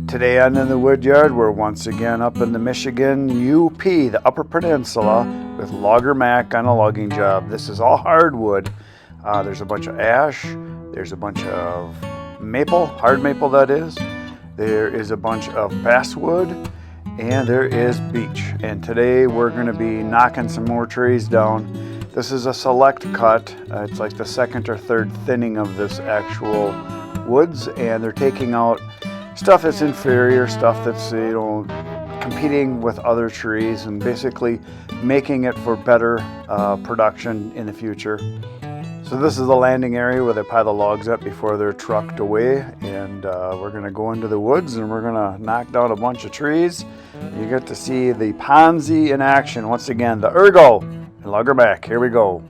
Today on In the Woodyard, we're once again up in the Michigan UP, the Upper Peninsula, with Logger Mac on a logging job. This is all hardwood. There's a bunch of ash, there's a bunch of maple, hard maple that is. There is a bunch of basswood, and there is beech. And today we're going to be knocking some more trees down. This is a select cut. It's like the second or third thinning of this actual woods, and they're taking out stuff that's inferior, stuff that's, competing with other trees and basically making it for better production in the future. So this is the landing area where they pile the logs up before they're trucked away, and we're going to go into the woods and we're going to knock down a bunch of trees. You get to see the Ponsse in action once again, the Ergo and Logger Mac. Here we go.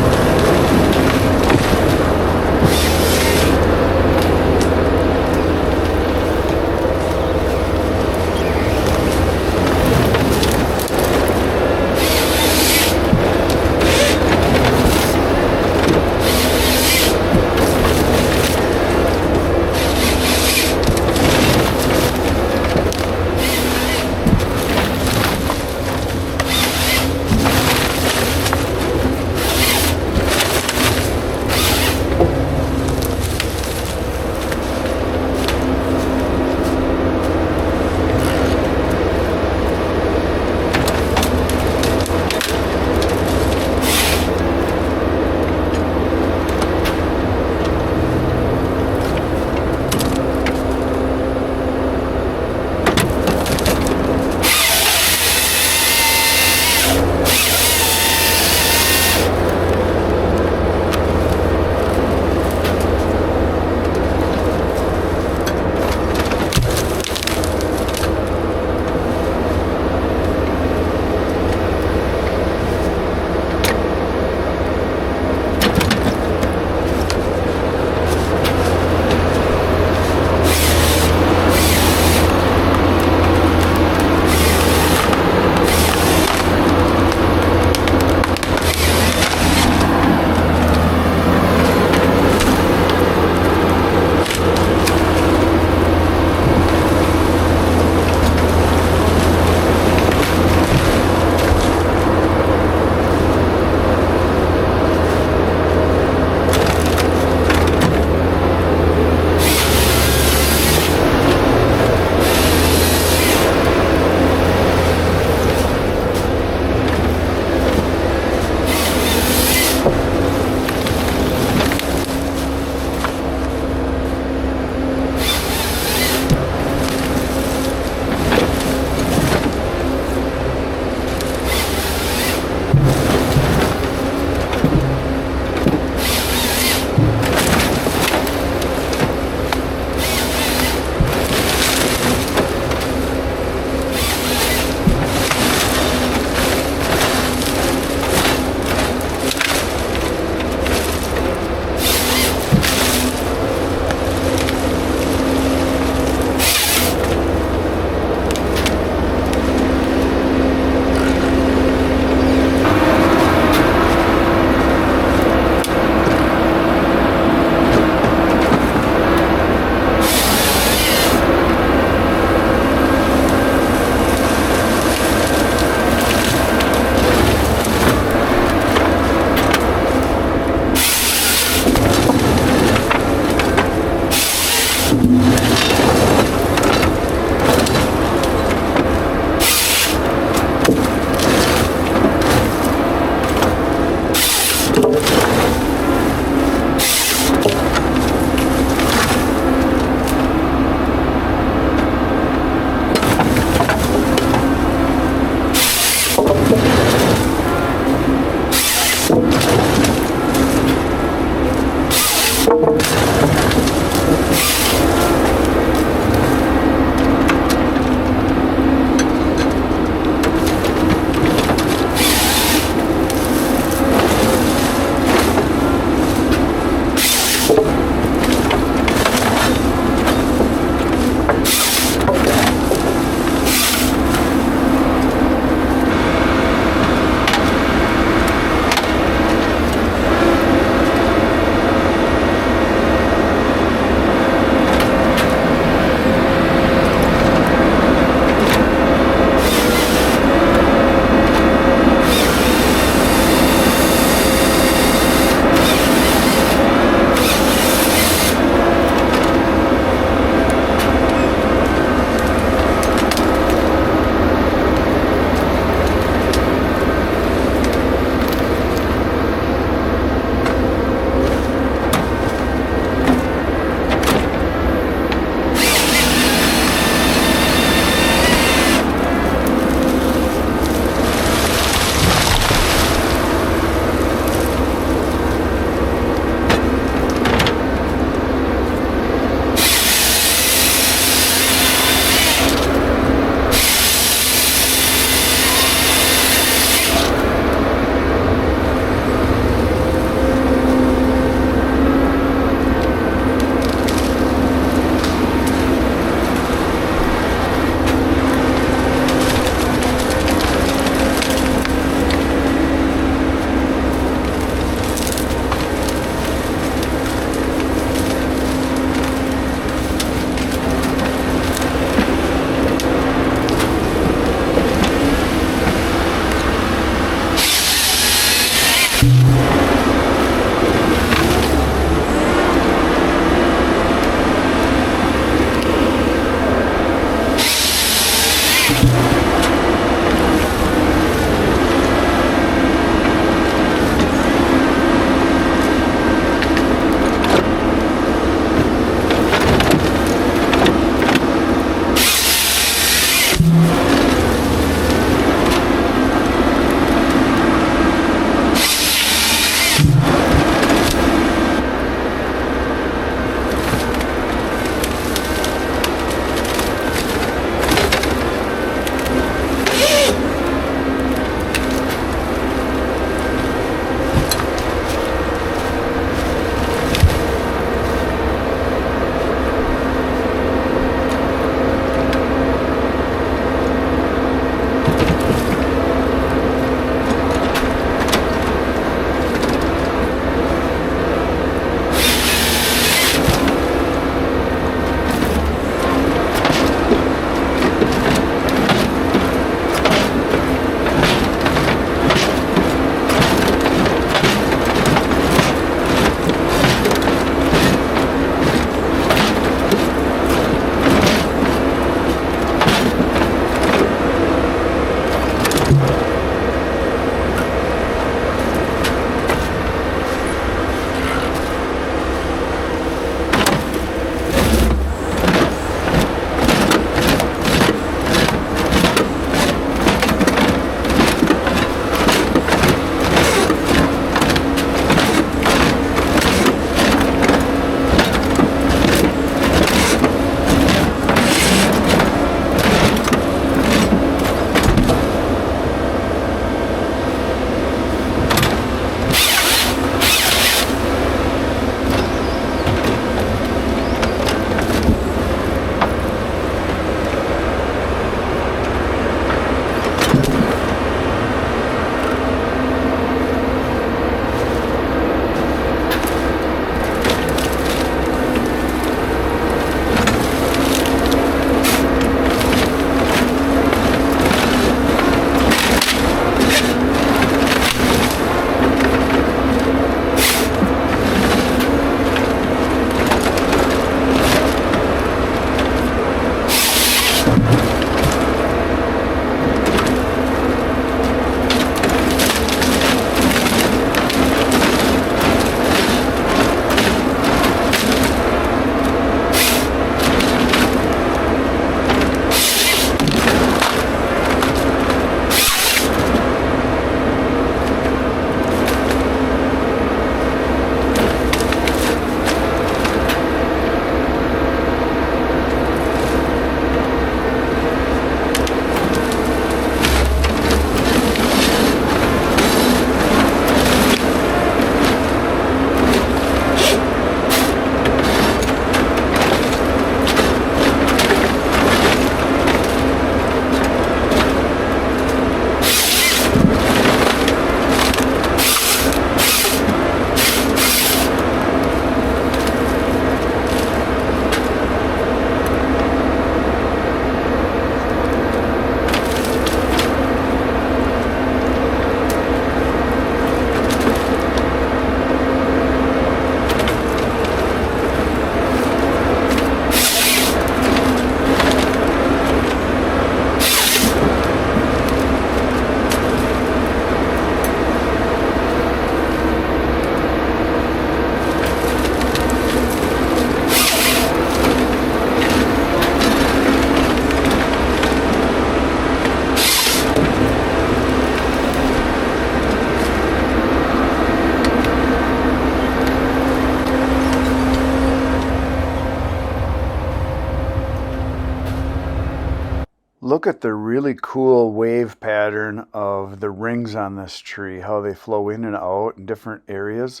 look at the really cool wave pattern of the rings on this tree, how they flow in and out in different areas.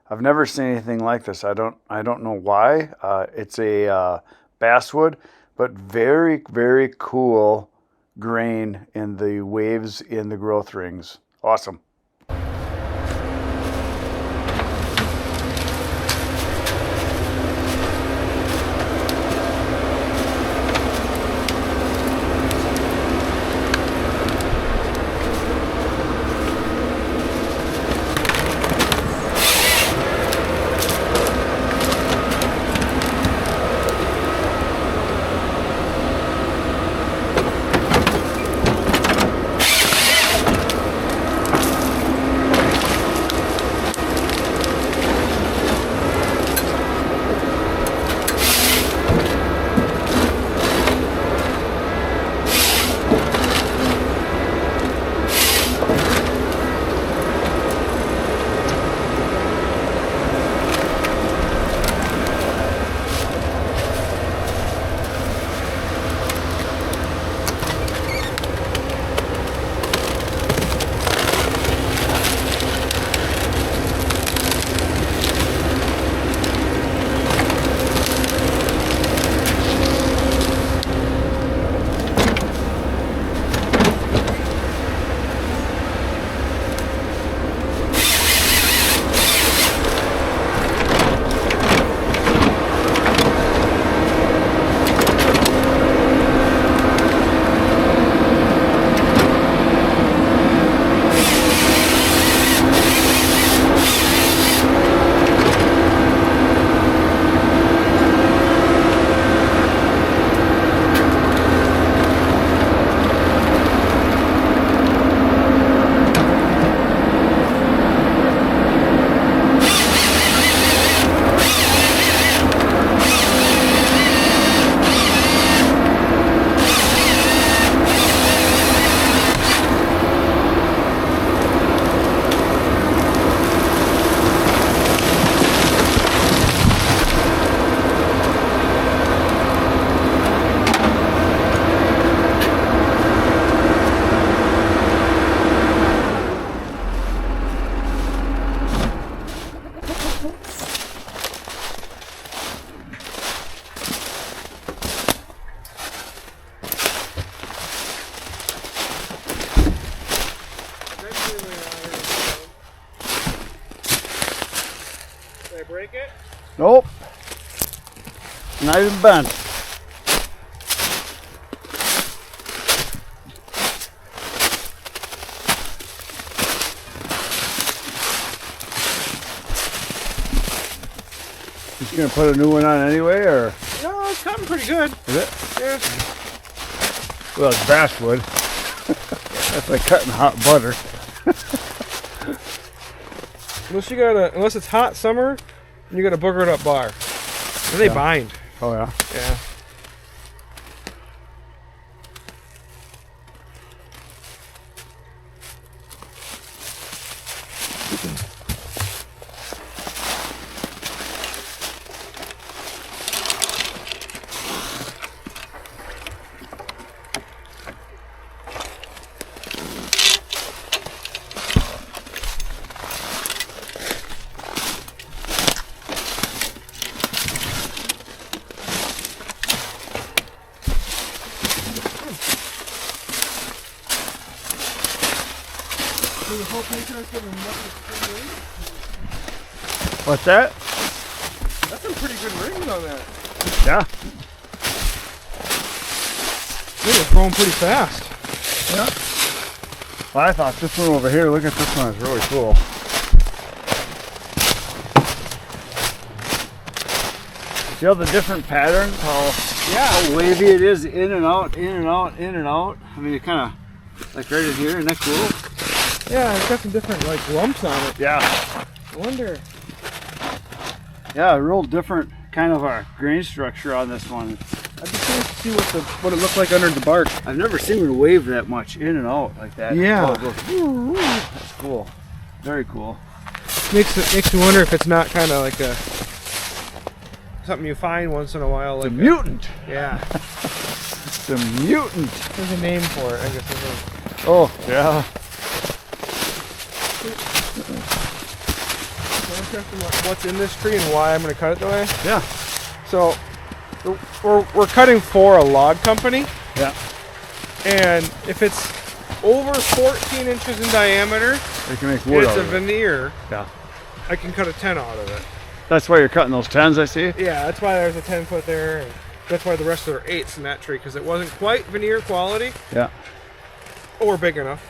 I've never seen anything like this. I don't know why. It's a basswood, but very, very cool grain in the waves in the growth rings. Awesome. Break it? Nope. Not even bent. Just gonna put a new one on anyway, or? No, it's coming pretty good. Is it? Yeah. Well, it's basswood. That's like cutting hot butter. Unless it's hot summer, and you got a boogered up bar. And they bind. Oh yeah. Yeah. What's that? That's some pretty good rings on that. Yeah. They were growing pretty fast. Yeah. Well, I thought this one over here, look at this one, it's really cool. See all the different patterns? How wavy it is, in and out, in and out, in and out. I mean, it kind of like right in here, isn't that cool? Yeah, it's got some different like lumps on it. Yeah. I wonder. Yeah, a real different kind of a grain structure on this one. I'd be curious to see what it looked like under the bark. I've never seen it wave that much in and out like that. Yeah. Oh, that's cool. Very cool. Makes me wonder if it's not kind of like a something you find once in a while. It's like a mutant. Yeah. It's a mutant. There's a name for it, I guess. Oh, yeah. What's in this tree and why I'm going to cut it the way? Yeah. So, we're cutting for a log company. Yeah. And if it's over 14 inches in diameter, They can make wood it's out a of it. veneer. Yeah. I can cut a 10 out of it. That's why you're cutting those 10s, I see. Yeah, that's why there's a 10 foot there. And that's why the rest of are 8s in that tree, because it wasn't quite veneer quality Yeah. or big enough.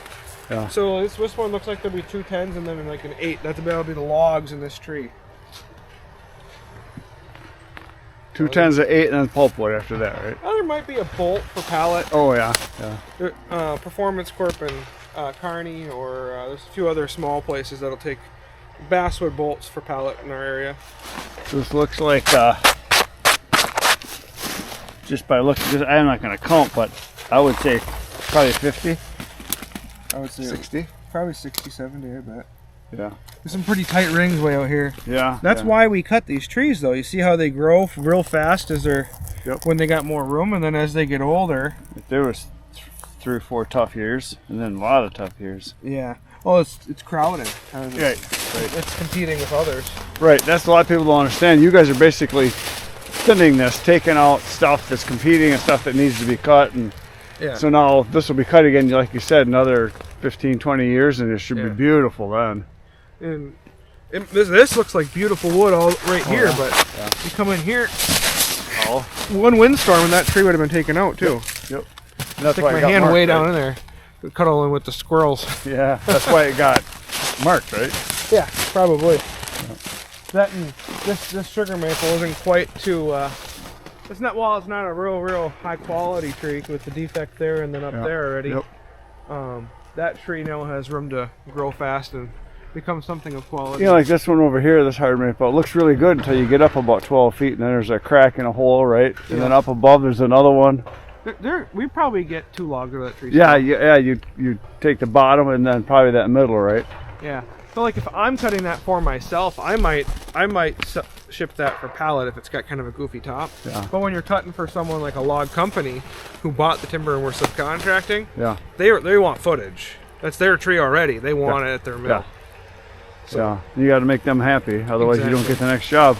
Yeah. So this one looks like there'll be 2 10s and then like an 8. That'll be the logs in this tree. 2 10s to 8 and then pulpwood after that, right? Oh, there might be a bolt for pallet. Oh, yeah. Yeah. Performance Corp and Kearney, or there's a few other small places that'll take basswood bolts for pallet in our area. This looks like, just by looking, I'm not going to count, but I would say probably 50, I would say 60. Probably 60, 70, I bet. Yeah. There's some pretty tight rings way out here. Yeah. That's why we cut these trees, though. You see how they grow real fast as they're when they got more room, and then as they get older. There was 3 or 4 tough years, and then a lot of tough years. Yeah. Well, it's crowding. Right. It's competing with others. Right. That's a lot of people don't understand. You guys are basically thinning this, taking out stuff that's competing and stuff that needs to be cut, and so now this will be cut again, like you said, another 15, 20 years, and it should be beautiful then. And this looks like beautiful wood all right here, but you come in here, one windstorm and that tree would have been taken out too. Yep. And that's Stick why my it got hand marked, way right? down in there. Cuddle in with the squirrels. Yeah, that's why it got marked, right? Yeah, probably. That and this sugar maple isn't quite too. It's not a real high quality tree with the defect there and then up there already. Yep. That tree now has room to grow fast and become something of quality. You know, like this one over here, this hard maple, it looks really good until you get up about 12 feet, and then there's a crack in a hole, right? And then up above there's another one. We probably get 2 logs of that tree. Yeah, you take the bottom and then probably that middle, right? Yeah. So like if I'm cutting that for myself, I might ship that for pallet if it's got kind of a goofy top. Yeah. But when you're cutting for someone like a log company who bought the timber and we're subcontracting, they want footage. That's their tree already. They want it at their mill. Yeah. So you got to make them happy, otherwise you don't get the next job.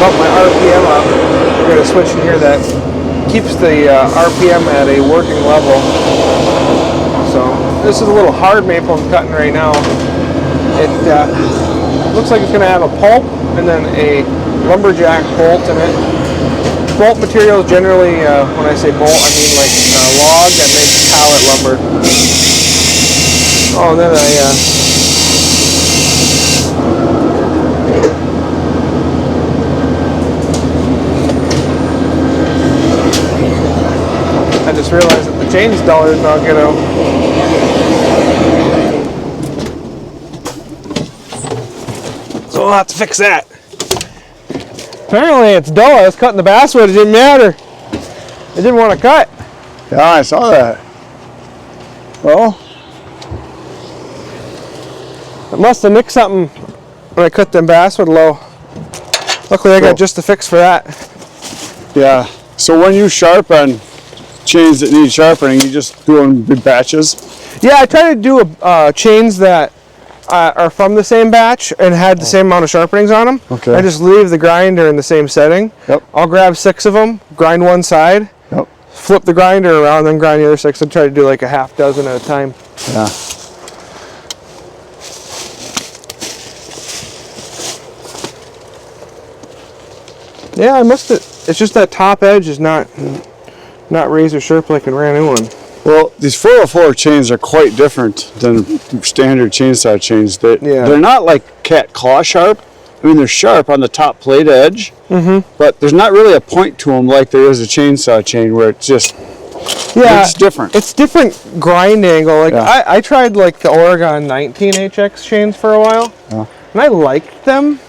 bump my RPM up. We're going to switch in here that keeps the RPM at a working level. So this is a little hard maple I'm cutting right now. It looks like it's going to have a pulp and then a lumberjack bolt in it. Bolt material is generally, when I say bolt, I mean like log that makes pallet lumber. Oh, and then I just realized that the chain's dull is not gonna. So we'll have to fix that. Apparently it's dull. I was cutting the basswood. It didn't matter. It didn't want to cut. Yeah, I saw that. Well, it must have nicked something when I cut them basswood low. Luckily I got just the fix for that. yeah. So when you sharpen chains that need sharpening, you just do them in big batches? Yeah, I try to do chains that are from the same batch and had the same amount of sharpenings on them. Okay. I just leave the grinder in the same setting. Yep. I'll grab 6 of them, grind one side, Yep. flip the grinder around, then grind the other 6. I try to do like a half dozen at a time. Yeah. Yeah, I must have. It's just that top edge is not razor sharp like a brand new one. Well, these 404 chains are quite different than standard chainsaw chains. They're not like cat claw sharp. I mean, they're sharp on the top plate edge, but there's not really a point to them like there is a chainsaw chain where it's just, it's different. It's different grind angle. Like I tried like the Oregon 19HX chains for a while, and I liked them.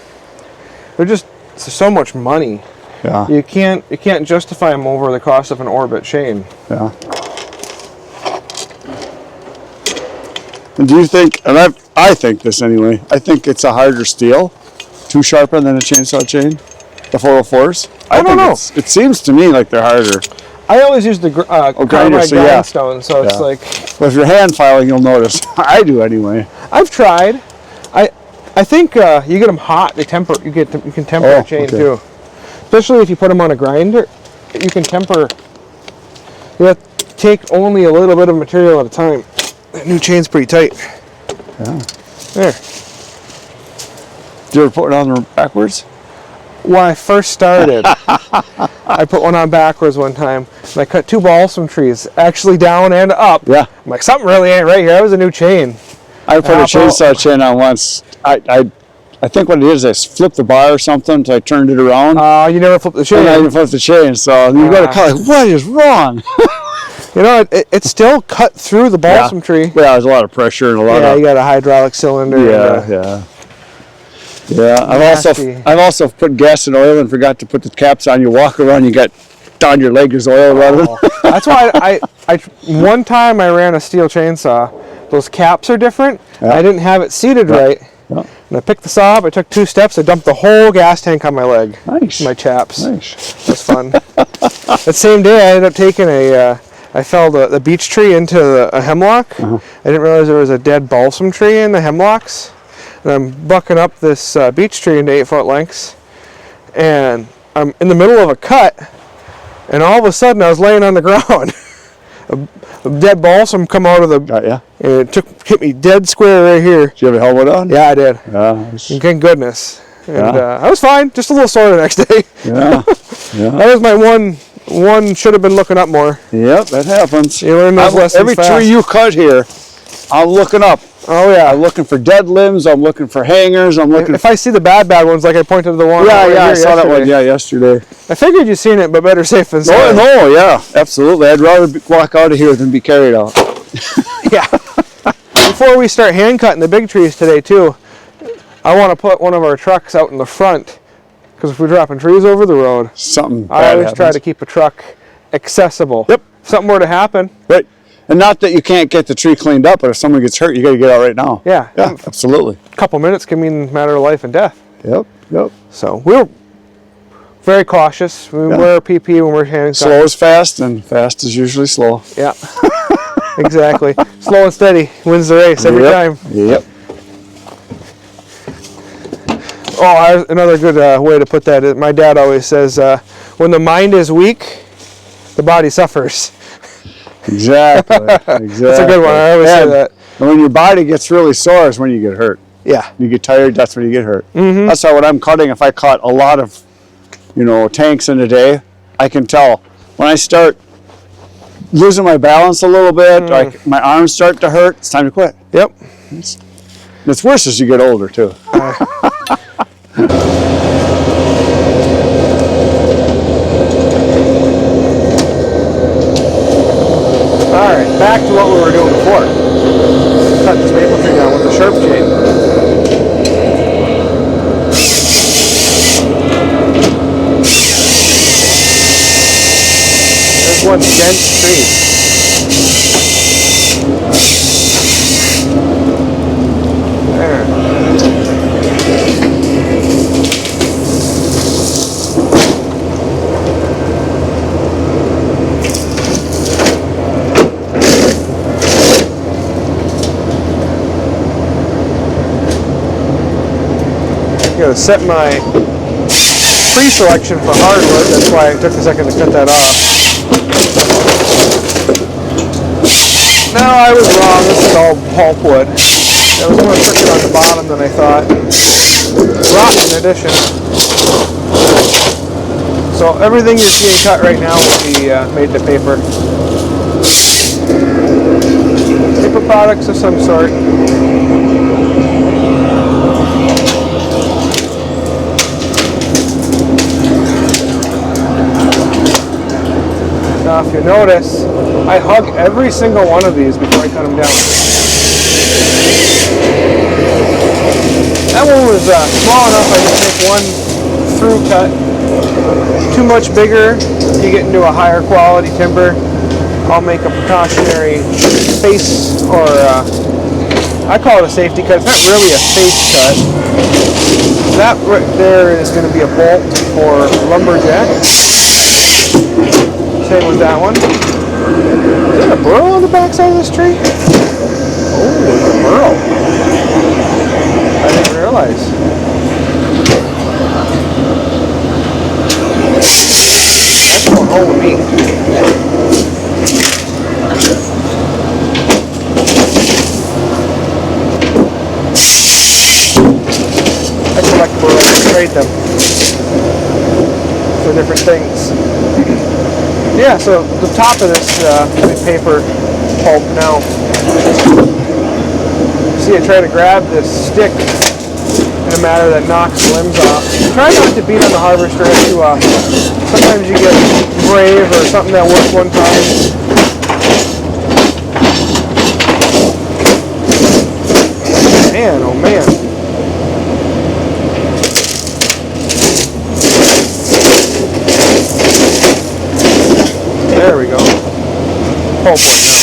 They're so much money. Yeah. You can't justify them over the cost of an Orbit chain. Yeah. And do you think, and I think this anyway, I think it's a harder steel to sharpen than a chainsaw chain, the 404s? I don't know. It seems to me like they're harder. I always use the carbide grindstone, so it's like... Well, if you're hand filing, you'll notice. I do anyway. I've tried. I think you get them hot, they temper. You can temper a chain too. Especially if you put them on a grinder, you can temper. You have to take only a little bit of material at a time. That new chain's pretty tight. Yeah. There. Did you ever put it on backwards? When I first started, I put one on backwards one time, and I cut 2 balsam trees, actually down and up. Yeah. I'm like, something really ain't right here. That was a new chain. I put a chainsaw chain on once. I think what it is, I flipped the bar or something, so I turned it around. You never flipped the chain. And I didn't flip the chain, so you go to cut, like, what is wrong? You know, it still cut through the balsam tree. Yeah, there's a lot of pressure and a lot of... you got a hydraulic cylinder. Yeah, I've also put gas and oil and forgot to put the caps on. You walk around, you got down your leg is oil running. That's why I one time I ran a steel chainsaw. Those caps are different. Yeah. I didn't have it seated right. Yeah. And I picked the saw up, I took 2 steps, I dumped the whole gas tank on my leg. Nice. My chaps. Nice. That was fun. That same day I ended up taking I felled the beech tree into a hemlock. I didn't realize there was a dead balsam tree in the hemlocks. And I'm bucking up this beech tree into 8-foot lengths. And I'm in the middle of a cut, and all of a sudden I was laying on the ground. A dead balsam come out of the... And it hit me dead square right here. Did you have a helmet on? Yeah, I did. Yeah. Thank goodness. And I was fine. Just a little sore the next day. Yeah. That was my one should have been looking up more. Yep, that happens. You learn those lessons every fast. tree you cut here, I'm looking up. Oh yeah. I'm looking for dead limbs. I'm looking for hangers. I'm looking. If I see the bad ones, like I pointed to the one. I saw that one. Yeah, yesterday. I figured you'd seen it, but better safe than sorry. No, yeah, absolutely. I'd rather walk out of here than be carried out. Yeah. Before we start hand cutting the big trees today too, I want to put one of our trucks out in the front, because if we're dropping trees over the road, I always try to keep a truck accessible. Yep. If something were to happen. Right. And not that you can't get the tree cleaned up, but if someone gets hurt, you got to get out right now. Yeah. Yeah, absolutely. A couple minutes can mean a matter of life and death. Yep. So we're very cautious. We wear PP when we're hand cutting. Slow is fast, and fast is usually slow. Yeah. Exactly. Slow and steady wins the race every time. Yep. Another good way to put that is, my dad always says, when the mind is weak, the body suffers. Exactly. That's a good one. I always say that. And when your body gets really sore is when you get hurt. Yeah. You get tired, that's when you get hurt. Mm-hmm. That's why when I'm cutting, if I cut a lot of, tanks in a day, I can tell when I start losing my balance a little bit, like my arms start to hurt, it's time to quit. Yep. It's worse as you get older too. Alright, back to what we were doing before. Cut this maple tree down with the sharp chain. There's one dense tree. I'm going to set my pre-selection for hardwood. That's why it took a second to cut that off. No, I was wrong. This is all pulpwood. It was more crooked on the bottom than I thought. Rotten in addition. So everything you're seeing cut right now will be made to paper. Paper products of some sort. Now if you notice, I hug every single one of these before I cut them down. That one was small enough I just make one through cut. Too much bigger, you get into a higher quality timber. I'll make a precautionary face, or I call it a safety cut. It's not really a face cut. That right there is going to be a bolt for lumberjack. Same with that one. Is there a burl on the backside of this tree? Oh, there's a burl. I didn't realize. That's going home with me. I collect burls and trade them for different things. Yeah, so the top of this paper pulp now. See, I try to grab this stick in a manner that knocks the limbs off. Try not to beat on the harvester. Sometimes you get brave or something that worked one time. Man, oh man. There we go. Pulp one now.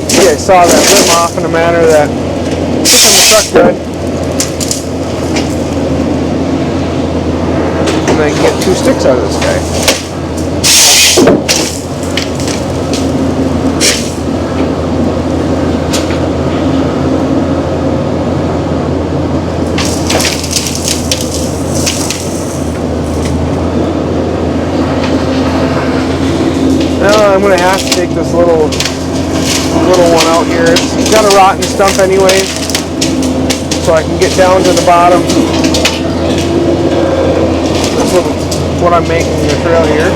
See, I saw that limb off in a manner that took on the truck good. And I can get 2 sticks out of this guy. I'm going to have to take this little one out here. It's got a rotten stump anyways, so I can get down to the bottom. That's what I'm making the trail here.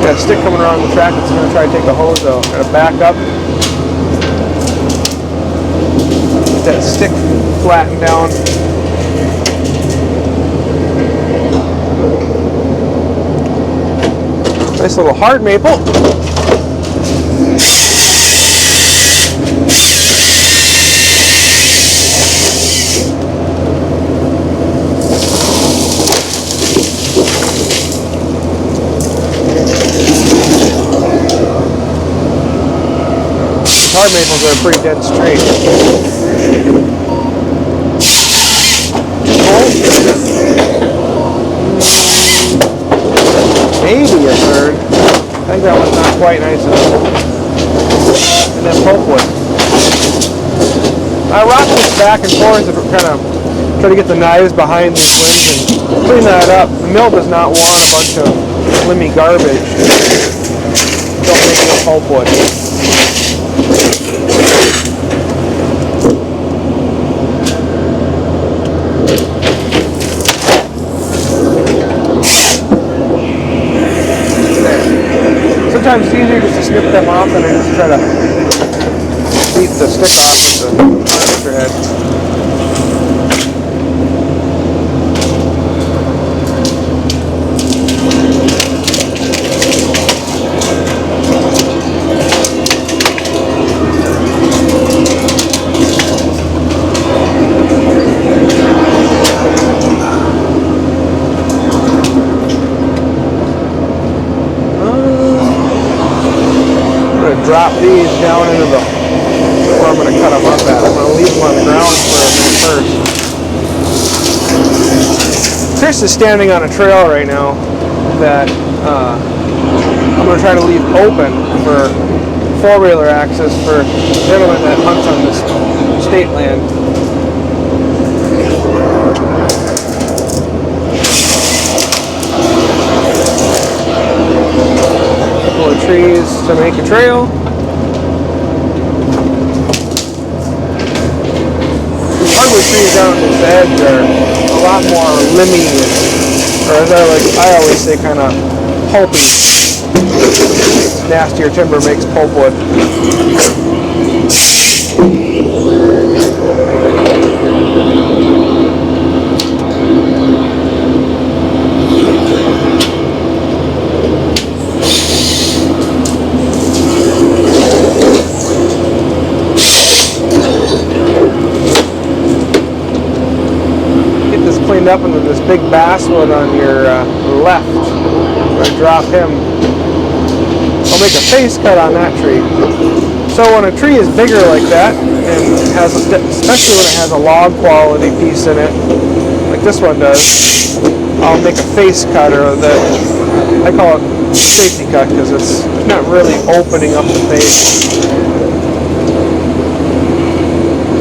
Got a stick coming around the track that's going to try to take the hose though. Got to back up. Get that stick flattened down. Nice little hard maple. Hard maples are a pretty dense tree. I think that one's not quite nice enough. And then pulpwood. I rock this back and forth to kind of try to get the knives behind these limbs and clean that up. The mill does not want a bunch of limby garbage. Don't make it pulpwood. Sometimes it's easier just to snip them off and then just try to beat the stick off with the harvester head. Drop these down into the where I'm going to cut them up at. I'm going to leave them on the ground for a minute first. Chris is standing on a trail right now that I'm going to try to leave open for four-wheeler access for gentlemen that hunts on this state land. Couple of trees to make a trail. Hardwood trees down this edge are a lot more limby, or as I always say, kind of pulpy. Nastier timber makes pulpwood. Up into this big basswood on your left. I'm going to drop him. I'll make a face cut on that tree. So when a tree is bigger like that, and has especially when it has a log quality piece in it, like this one does, I'll make a face cut, or I call it safety cut because it's not really opening up the face.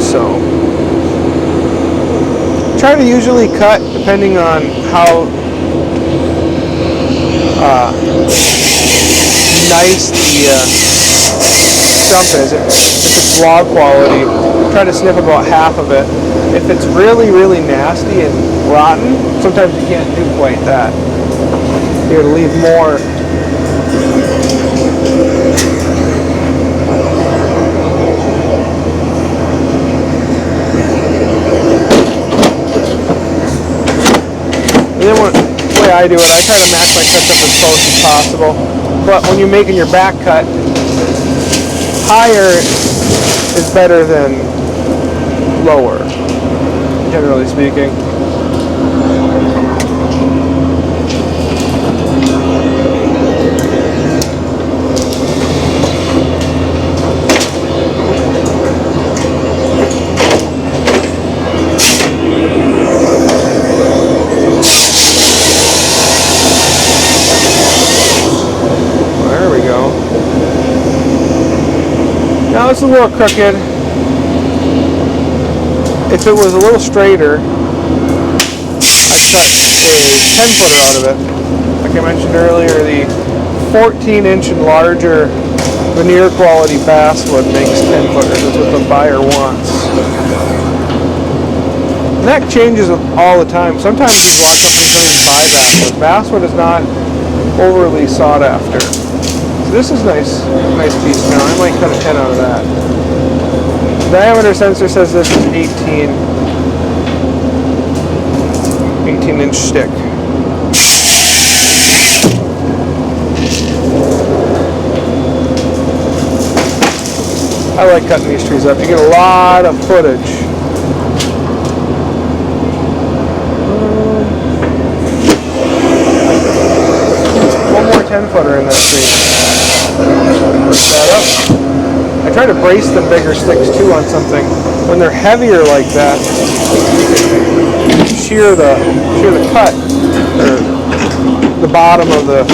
So try to usually cut depending on how nice the stump is. If it's log quality, try to snip about half of it. If it's really, really nasty and rotten, sometimes you can't do quite that. You gotta leave more. And then the way I do it, I try to match my cuts up as close as possible. But when you're making your back cut, higher is better than lower, generally speaking. Now it's a little crooked. If it was a little straighter, I'd cut a 10-footer out of it. Like I mentioned earlier, the 14-inch and larger veneer quality basswood makes 10-footers. That's what the buyer wants. And that changes all the time. Sometimes these log companies don't even buy basswood. Basswood is not overly sought after. This is nice piece now. I might cut a 10 out of that. Diameter sensor says this is 18-inch stick. I like cutting these trees up. You get a lot of footage. One more 10-footer in that tree. Push that up. I try to brace the bigger sticks too on something. When they're heavier like that, you can shear the cut, or the bottom of the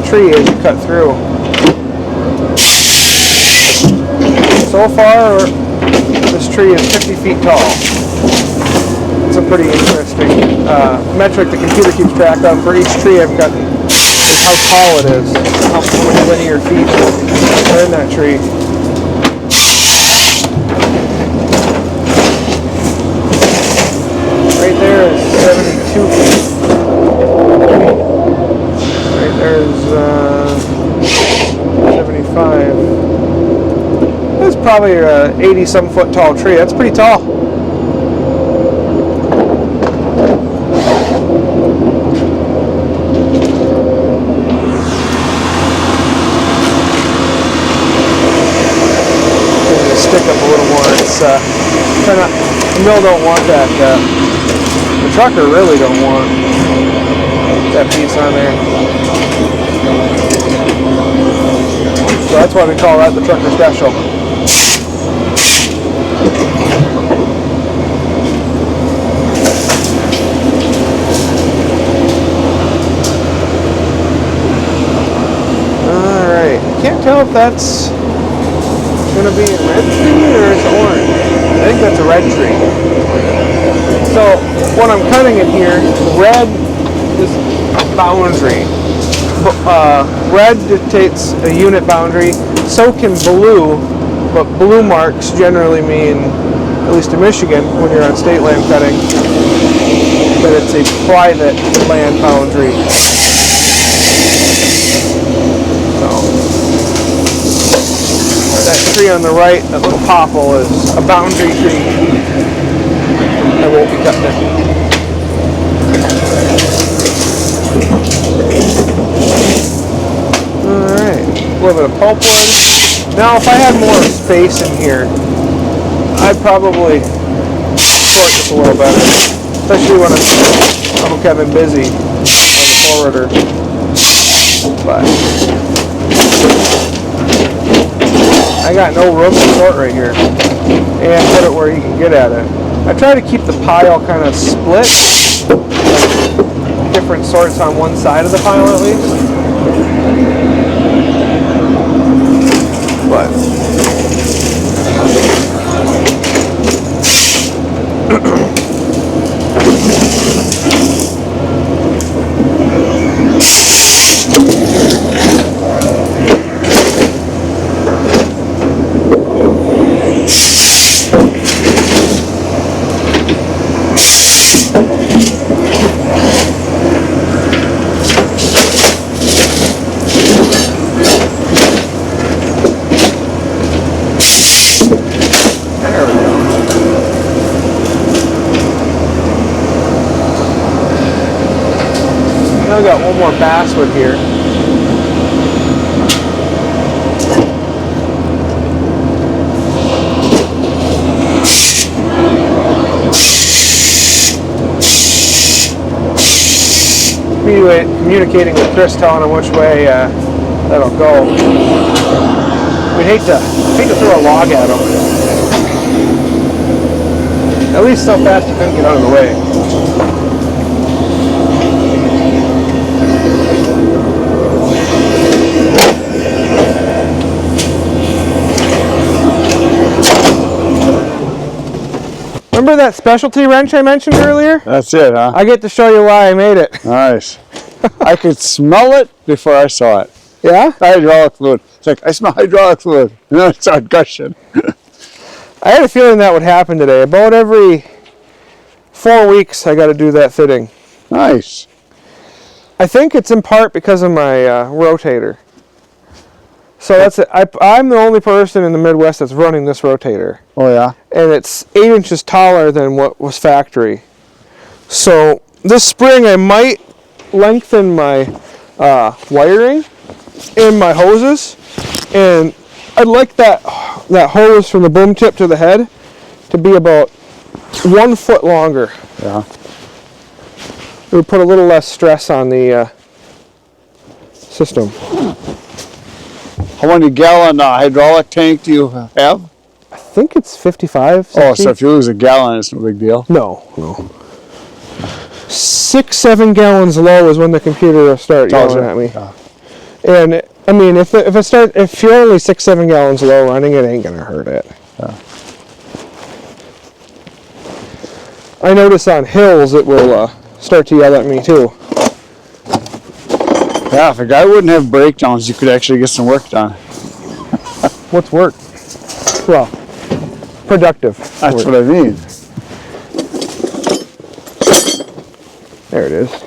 tree as you cut through. So far, this tree is 50 feet tall. It's a pretty interesting metric the computer keeps track of for each tree I've gotten, is how tall it is, how many linear feet are in that tree. Right there is 72 feet. Right there is 75. That's probably a 80-some foot tall tree. That's pretty tall. Stick up a little more. It's the mill don't want that. The trucker really don't want that piece on there. So that's why we call that the trucker special. Alright, can't tell if that's going to be a red tree or it's orange. I think that's a red tree. So what I'm cutting in here, red is a boundary. Red dictates a unit boundary, so can blue, but blue marks generally mean, at least in Michigan, when you're on state land cutting, that it's a private land boundary. That tree on the right, that little popple, is a boundary tree. I won't be cutting it. Alright, a little bit of pulpwood. Now if I had more space in here, I'd probably sort this a little better. Especially when I'm kind of busy on the forwarder. But I got no room to sort right here, and put it where you can get at it. I try to keep the pile kind of split, like different sorts on one side of the pile at least. But I got one more basswood here. Communicating with Chris, telling him which way that'll go. We'd hate to throw a log at him. At least so fast he couldn't get out of the way. Remember that specialty wrench I mentioned earlier? That's it, huh? I get to show you why I made it. Nice. I could smell it before I saw it. Yeah? Hydraulic fluid. It's like, I smell hydraulic fluid. And then it started gushing. I had a feeling that would happen today. About every 4 weeks I got to do that fitting. Nice. I think it's in part because of my rotator. So that's it. I'm the only person in the Midwest that's running this rotator. Oh yeah? And it's 8 inches taller than what was factory. So this spring I might lengthen my wiring in my hoses, and I'd like that hose from the boom tip to the head to be about 1 foot longer. Yeah. It would put a little less stress on the system. How many gallon hydraulic tank do you have? I think it's 55, 60. Oh, so if you lose a gallon, it's no big deal? No. 6-7 gallons low is when the computer will start yelling at me. Yeah. And I mean, if you're only 6-7 gallons low running, it ain't gonna hurt it. I notice on hills it will start to yell at me too. Yeah, if a guy wouldn't have breakdowns, you could actually get some work done. What's work? Well, productive. That's what I mean. There it is.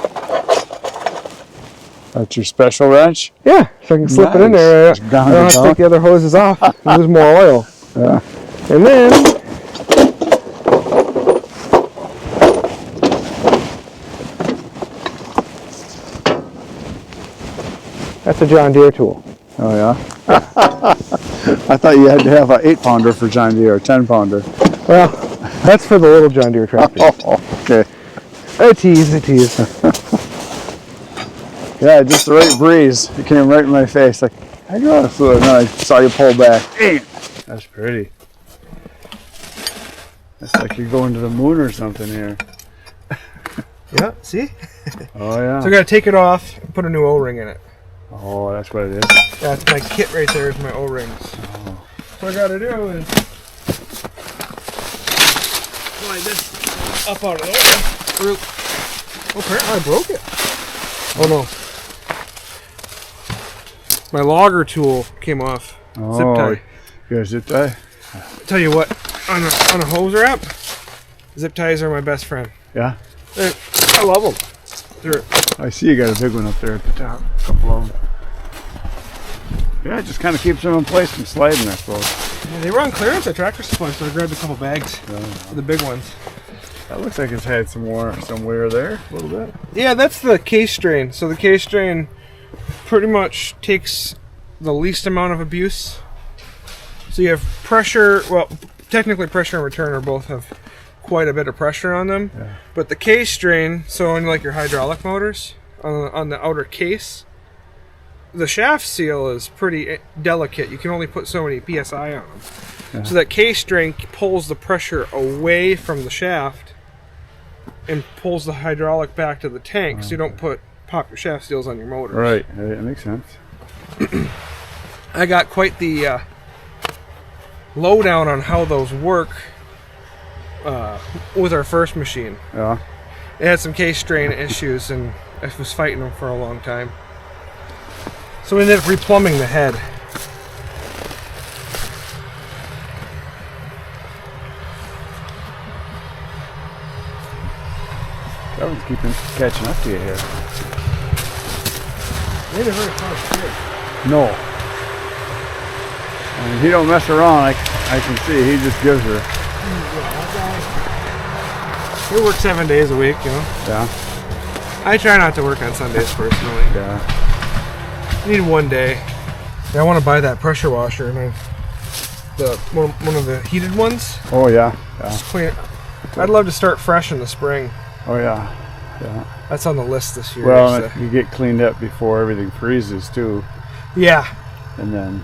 That's your special wrench? Yeah, so I can slip it in there. I don't have to take the other hoses off and lose more oil. Yeah. And then that's a John Deere tool. Oh yeah? I thought you had to have an 8-pounder for John Deere or 10-pounder. Well, that's for the little John Deere tractor. Oh, okay. I tease. Yeah, just the right breeze. It came right in my face. Like, I got it. And then I saw you pull back. That's pretty. It's like you're going to the moon or something here. Yeah, see? Oh yeah. So I gotta take it off and put a new O-ring in it. Oh, that's what it is. Yeah, it's my kit right there is my O-rings. Oh. So what I gotta do is slide this up out of the way. Oh, apparently I broke it. Oh no. My logger tool came off. Oh, zip tie. You got a zip tie? Tell you what, on a hose wrap, zip ties are my best friend. Yeah? I love them. I see you got a big one up there at the top. A couple of them. Yeah, it just kind of keeps them in place and sliding, I suppose. Yeah, they were on clearance at Tractor Supply, so I grabbed a couple bags of the big ones. That looks like it's had some wear there, a little bit. Yeah, that's the case strain. So the case strain pretty much takes the least amount of abuse. So you have pressure, well, technically pressure and returner both have quite a bit of pressure on them. Yeah. But the case strain, so on like your hydraulic motors, on the outer case, the shaft seal is pretty delicate. You can only put so many PSI on them. Yeah. So that case strain pulls the pressure away from the shaft and pulls the hydraulic back to the tank, so you don't pop your shaft seals on your motors. Right, that makes sense. I got quite the lowdown on how those work with our first machine. Yeah. It had some case strain issues, and I was fighting them for a long time. So we ended up replumbing the head. That one's catching up to you here. Made a very fast kid. No. I mean, he don't mess around. I can see. He just gives her. We work 7 days a week, you know. Yeah. I try not to work on Sundays personally. Yeah. I need one day. Yeah, I want to buy that pressure washer, and one of the heated ones. Oh yeah. Yeah. Clean it. I'd love to start fresh in the spring. Oh yeah. Yeah. That's on the list this year. Well, you get cleaned up before everything freezes too. Yeah. And then,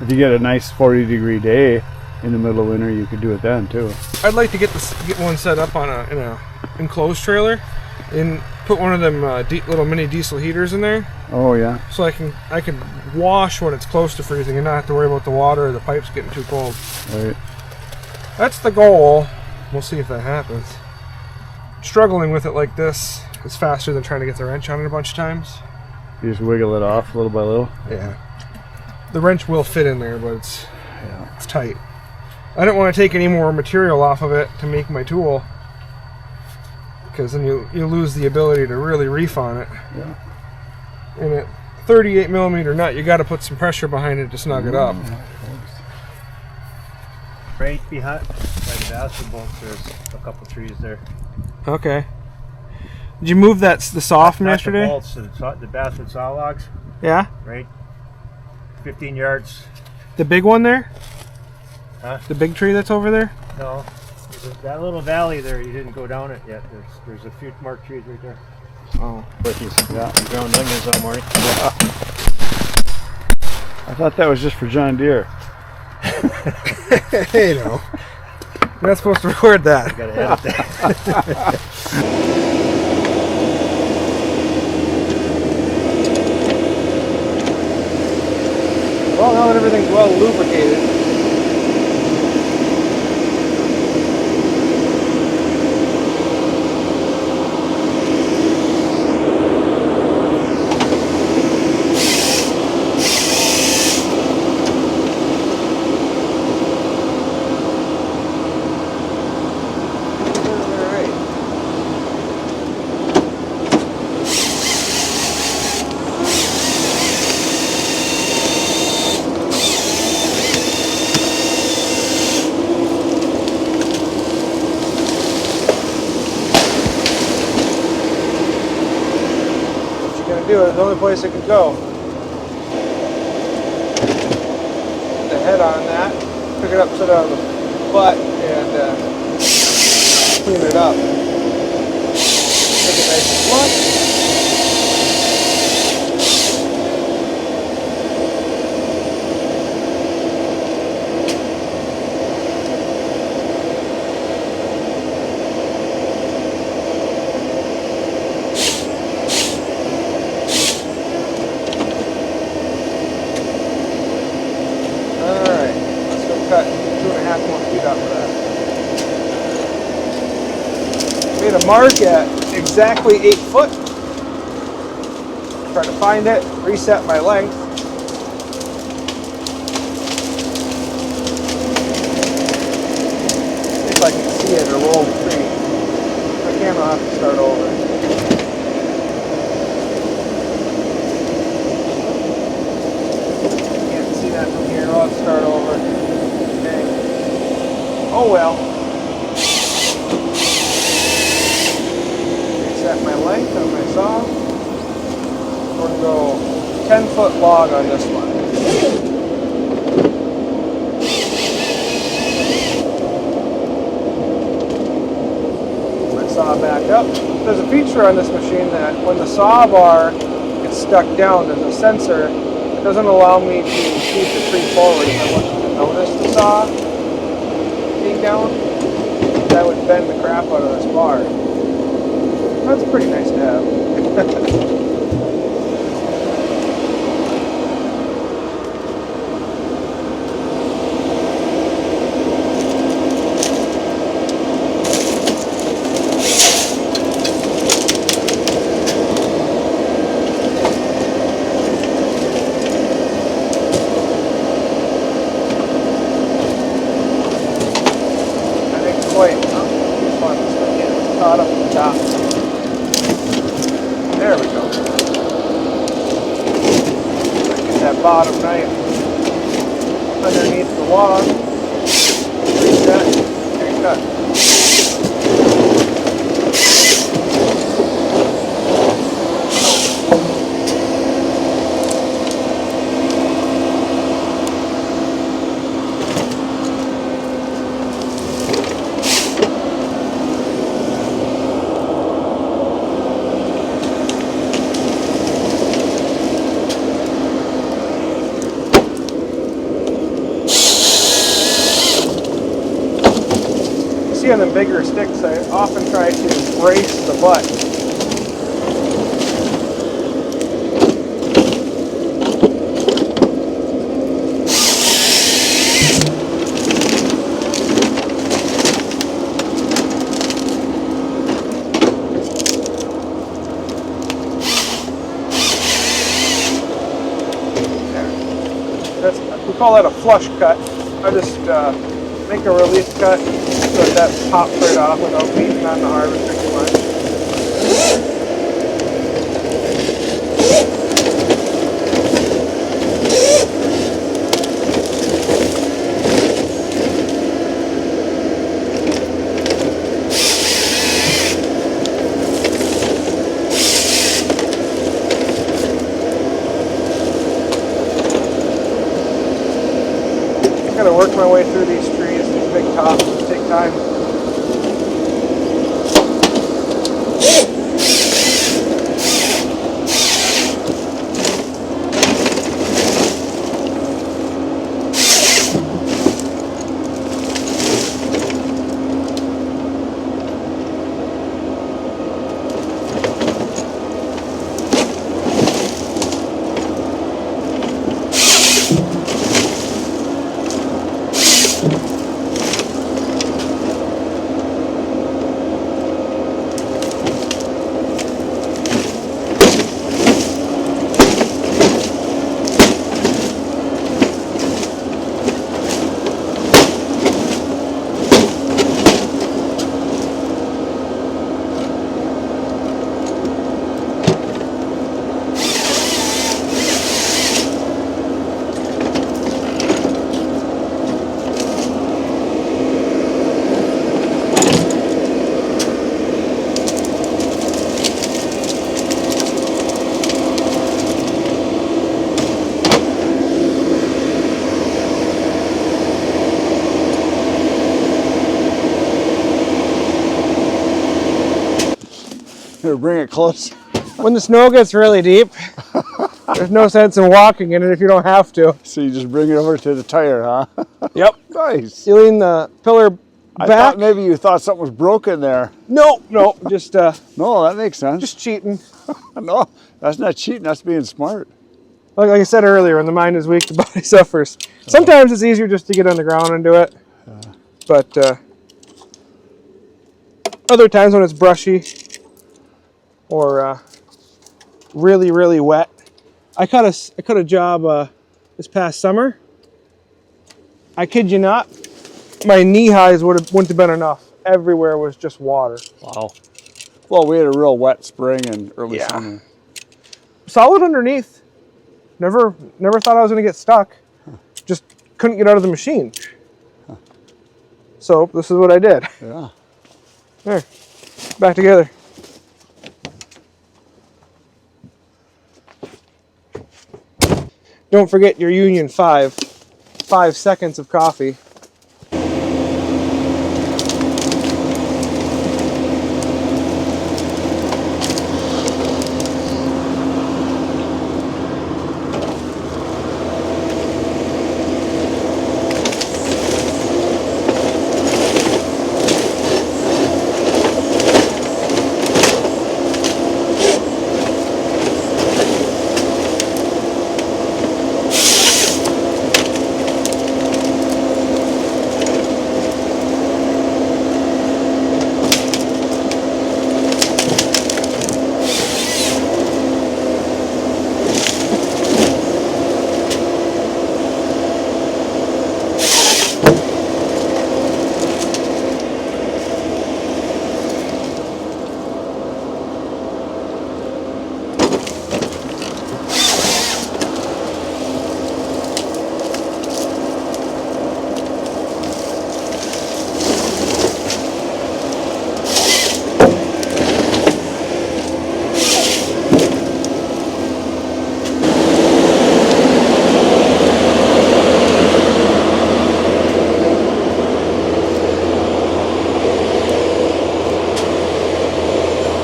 if you get a nice 40-degree day in the middle of winter, you could do it then too. I'd like to get one set up on in a enclosed trailer, and put one of them little mini diesel heaters in there. Oh yeah. So I can wash when it's close to freezing and not have to worry about the water or the pipes getting too cold. Right. That's the goal. We'll see if that happens. Struggling with it like this is faster than trying to get the wrench on it a bunch of times. You just wiggle it off little by little. Yeah. The wrench will fit in there, but it's tight. I don't want to take any more material off of it to make my tool, because then you lose the ability to really reef on it. Yeah. And at 38 millimeter nut, you got to put some pressure behind it to snug it up. Right behind by the basketball, there's a couple trees there. Okay. Did you move the saw from yesterday? The bolts, the basswood saw logs. Yeah. Right. 15 yards. The big one there? Huh? The big tree that's over there? No. That little valley there, you didn't go down it yet. There's a few marked trees right there. Oh. Yeah. Ground onions all morning. Yeah. I thought that was just for John Deere. Hey, no. You're not supposed to record that. You gotta edit that. that everything's well lubricated. Do it. It's the only place it could go. Put the head on that, pick it up, sit it on the butt, and clean it up. Make it nice and flush. Cut 2.5 more feet off of that. Made a mark at exactly 8 foot. Try to find it, reset my length. See if I can see it or roll the tree. If I can, I'll have to start over. Can't see that from here, I'll have to start over. Oh well. Reset my length on my saw. We're going to go 10-foot log on this one. My saw back up. There's a feature on this machine that when the saw bar gets stuck down, there's a sensor that doesn't allow me to keep the tree forward if I want to notice the saw down. That would bend the crap out of this bar. That's pretty nice to have. Caught up the top. There we go. Get that bottom knife underneath the log. Reset. And cut. See on the bigger sticks, I often try to brace the butt. We call that a flush cut. I just make a relief cut so that pops right off without beating on the harvester too much. Gotta work my way through these trees, these big tops, take time. Here, bring it close. When the snow gets really deep, there's no sense in walking in it if you don't have to. So you just bring it over to the tire, huh? Yep. Nice. You lean the pillar I back. thought maybe you thought something was broken there. No, just No, that makes sense. just cheating. No, that's not cheating. That's being smart. Like I said earlier, when the mind is weak, the body suffers. Sometimes it's easier just to get on the ground and do it. But other times when it's brushy or really, really wet. I cut a job this past summer. I kid you not, my knee highs wouldn't have been enough. Everywhere was just water. Wow. Well, we had a real wet spring and early summer. Solid underneath. Never thought I was going to get stuck. Just couldn't get out of the machine. So this is what I did. Yeah. There, back together. Don't forget your Union 5 seconds of coffee.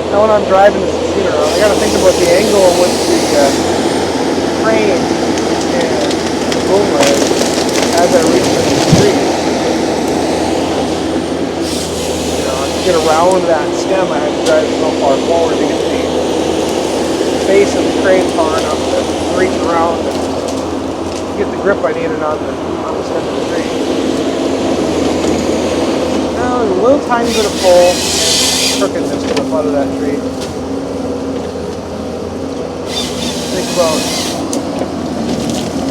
Now when I'm driving this machine around, I got to think about the angle in which the crane and the boom leg as I reach the tree. You know, to get around that stem, I had to drive so far forward to get the base of the crane far enough to reach around and get the grip I needed on the stem of the tree. Now there's a little tiny bit of pull and crookedness to the butt of that tree. Think about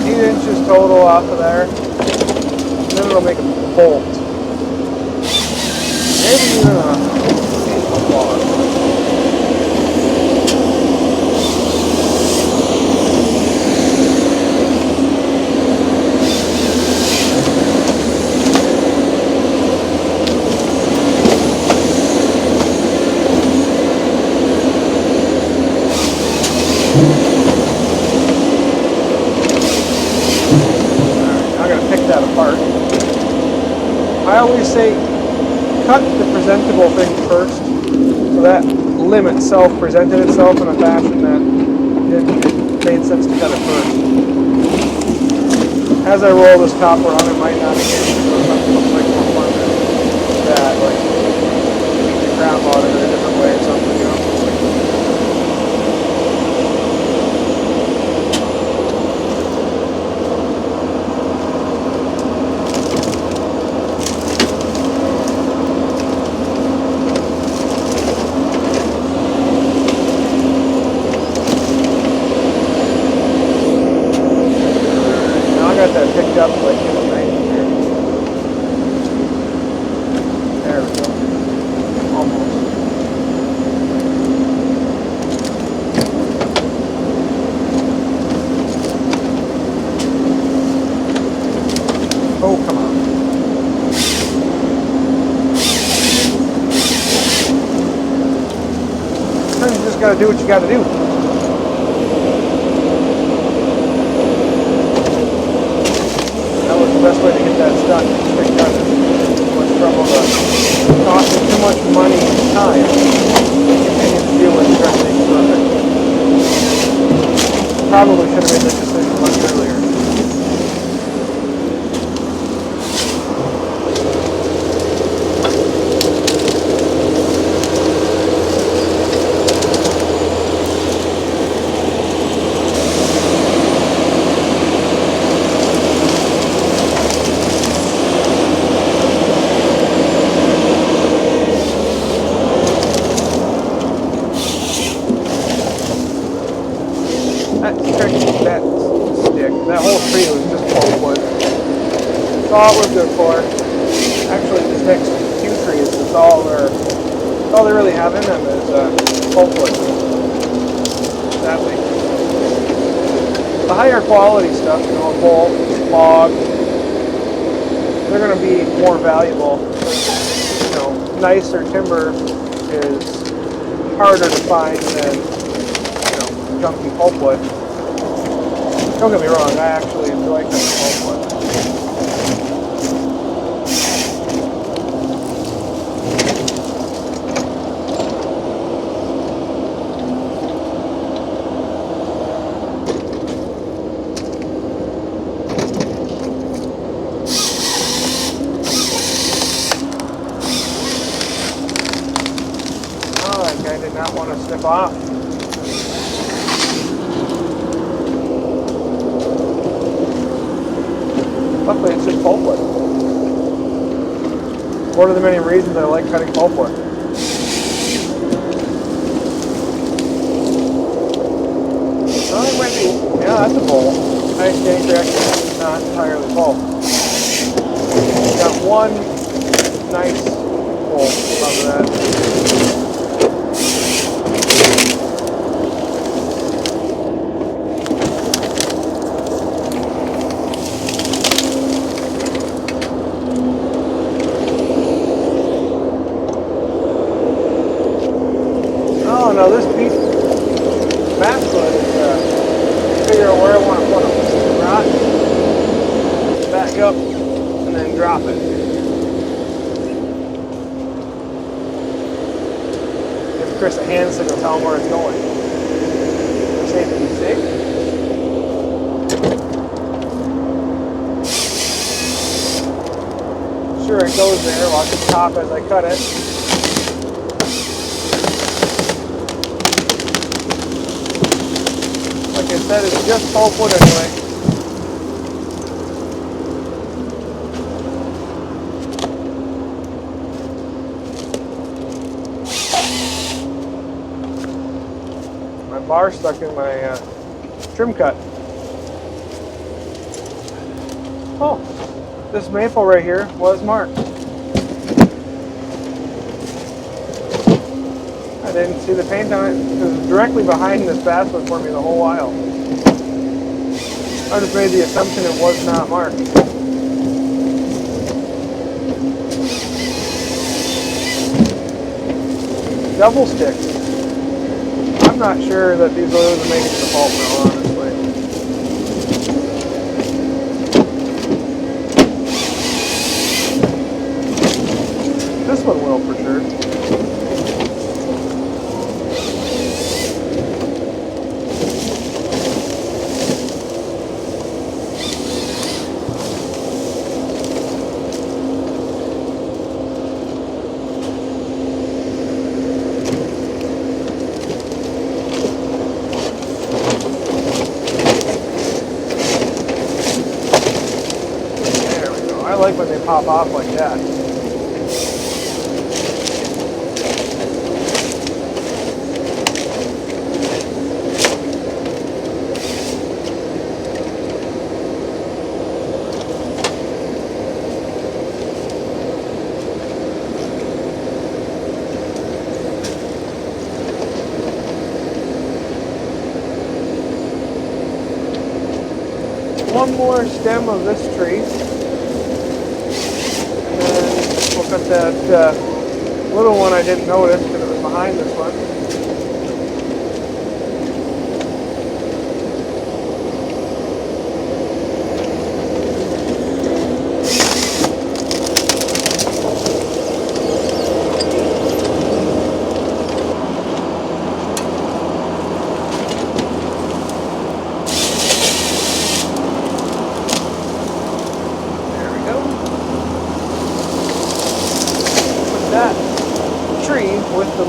8 inches total off of there. And then it'll make a bolt. Maybe even a 8-foot bar. I always say cut the presentable thing first, so that limb itself presented itself in a fashion that it made sense to cut it first. As I roll this top around, it might not get something that looks like more fun than that, like beat the crap out of it a different way or something, you know. Picked up like in the night here. There we go. Almost. Oh, come on. Sometimes you just gotta do what you gotta do. The best way to get that stuck straight done is too much trouble to cost too much money and time to continue to deal with Probably should have made this decision much earlier. That stick, that whole tree was just pulpwood. That's all it was good for. Actually, these next few trees, that's all they really have in them is pulpwood. Sadly, the higher quality stuff, you know, bolt, log, they're going to be more valuable. You know, nicer timber is harder to find than, you know, junky pulpwood. Don't get me wrong, I actually enjoy cutting pulpwood. Oh, that guy did not want to step off. Luckily, it's just pulpwood. One of the many reasons I like cutting pulpwood. Oh, it might be. Yeah, that's a bowl. I stand corrected. It's not entirely full. Got one nice bowl above that. Oh no, this piece backfoot is figure out where I want to put them. Right? Back up and then drop it. Give Chris a hand signal, tell him where it's going. Safety stick. Sure, it goes there. Watch it top as I cut it. Like I said, it's just pulpwood anyway. My bar stuck in my trim cut. Oh, this maple right here was marked. I didn't see the paint on it. It was directly behind this basswood for me the whole while. I just made the assumption it was not marked. Double sticks. I'm not sure that these oils are making the pulp mill, honestly. This one will for sure. I like when they pop off like that. One more stem of this tree. We'll cut that little one I didn't notice because it was behind this one.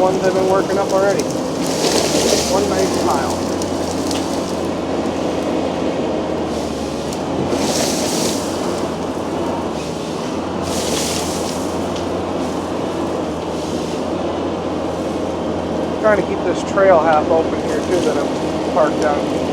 ones I've been working up already. One nice pile. Trying to keep this trail half open here too that I'm parked on.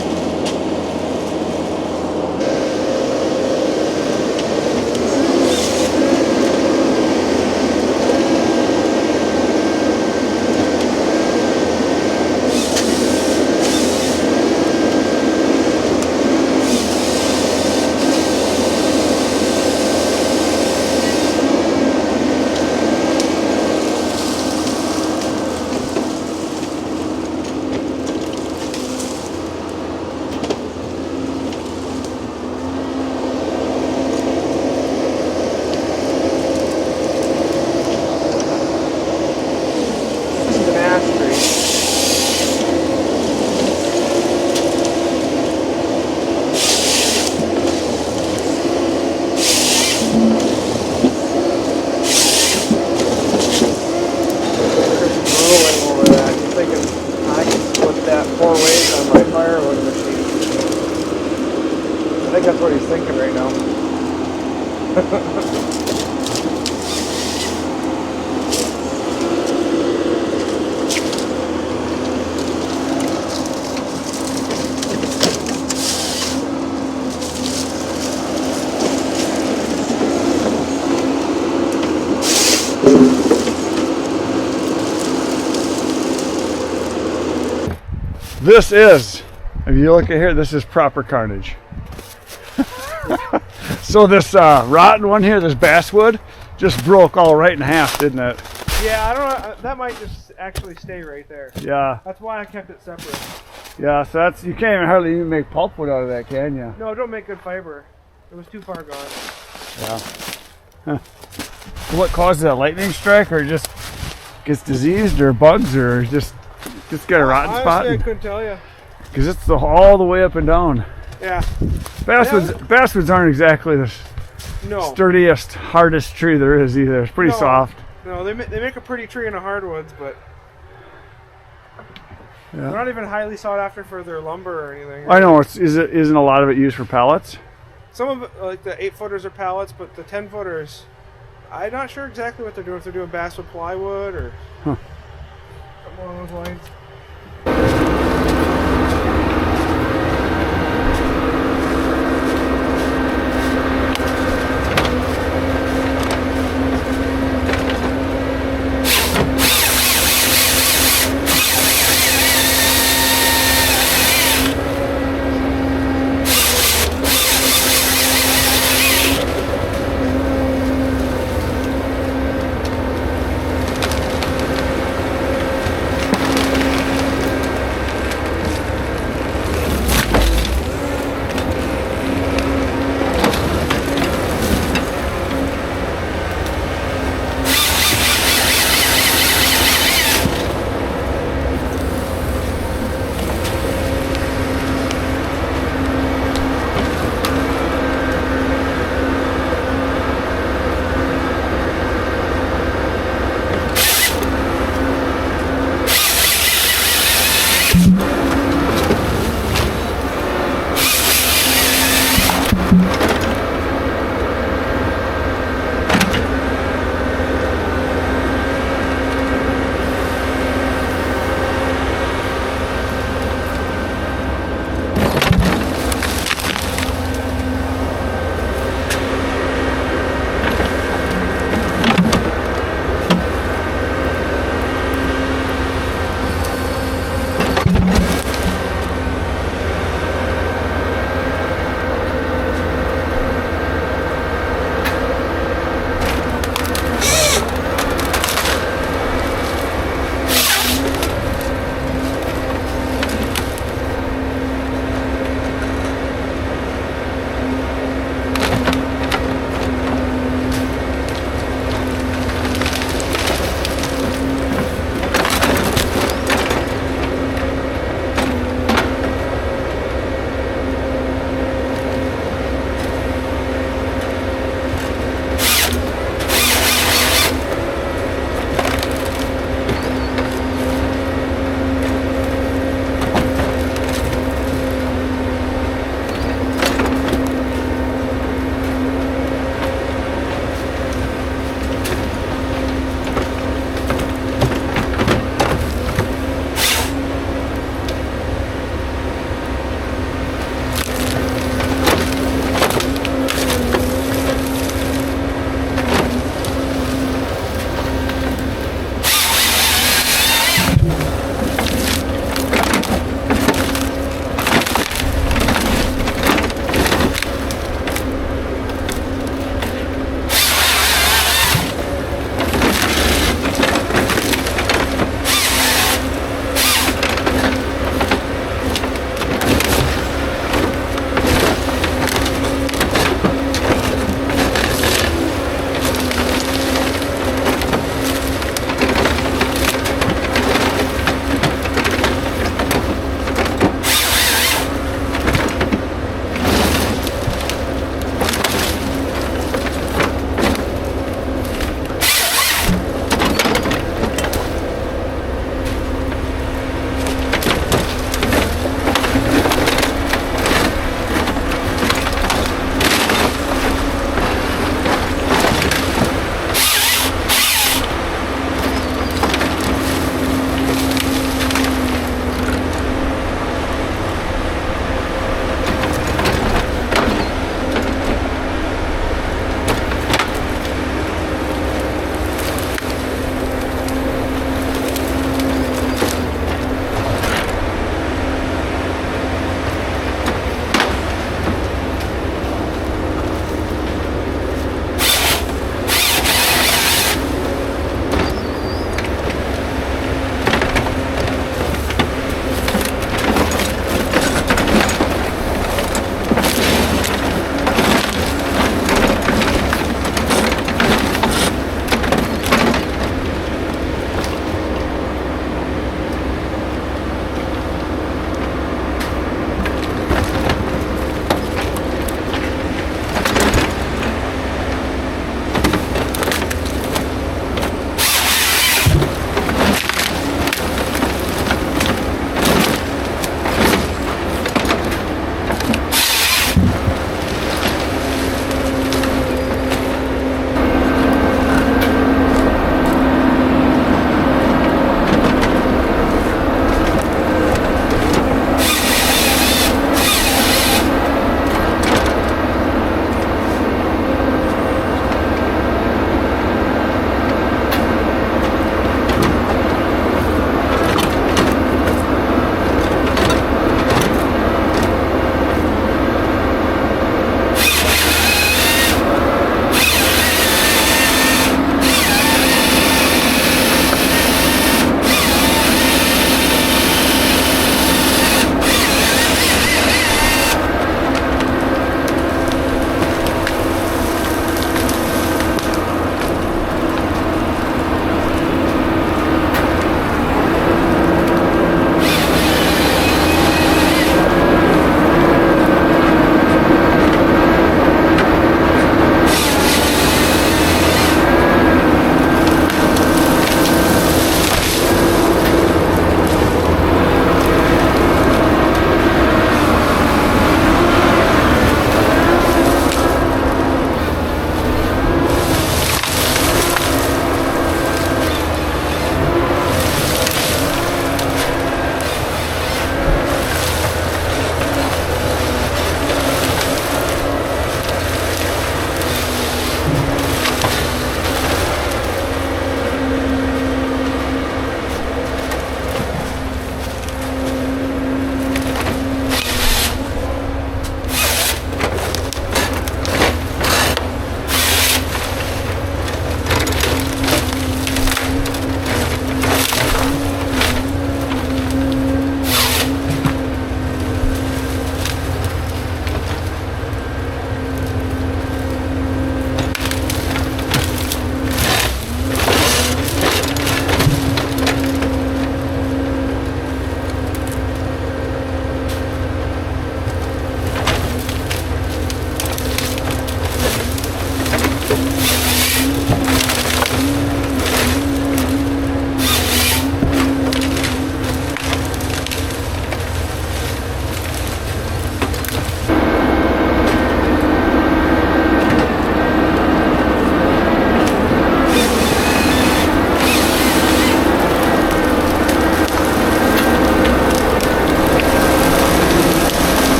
I think that's what he's thinking right now. This is, if you look at here, this is proper carnage. So this rotten one here, this basswood, just broke all right in half, didn't it? Yeah, I don't know. That might just actually stay right there. Yeah. That's why I kept it separate. Yeah, so that's, you can't even hardly even make pulpwood out of that, can you? No, don't make good fiber. It was too far gone. Yeah. Huh. What causes that lightning strike, or just gets diseased, or bugs, or just got a rotten spot? Honestly, I couldn't tell you. Because it's all the way up and down. Yeah. Basswoods aren't exactly the sturdiest, hardest tree there is either. It's pretty soft. No, they make a pretty tree in the hardwoods, but yeah. They're not even highly sought after for their lumber or anything. I know. Isn't a lot of it used for pallets? Some of it, like the 8-footers are pallets, but the 10-footers, I'm not sure exactly what they're doing. If they're doing basswood plywood or something along those lines.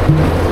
it.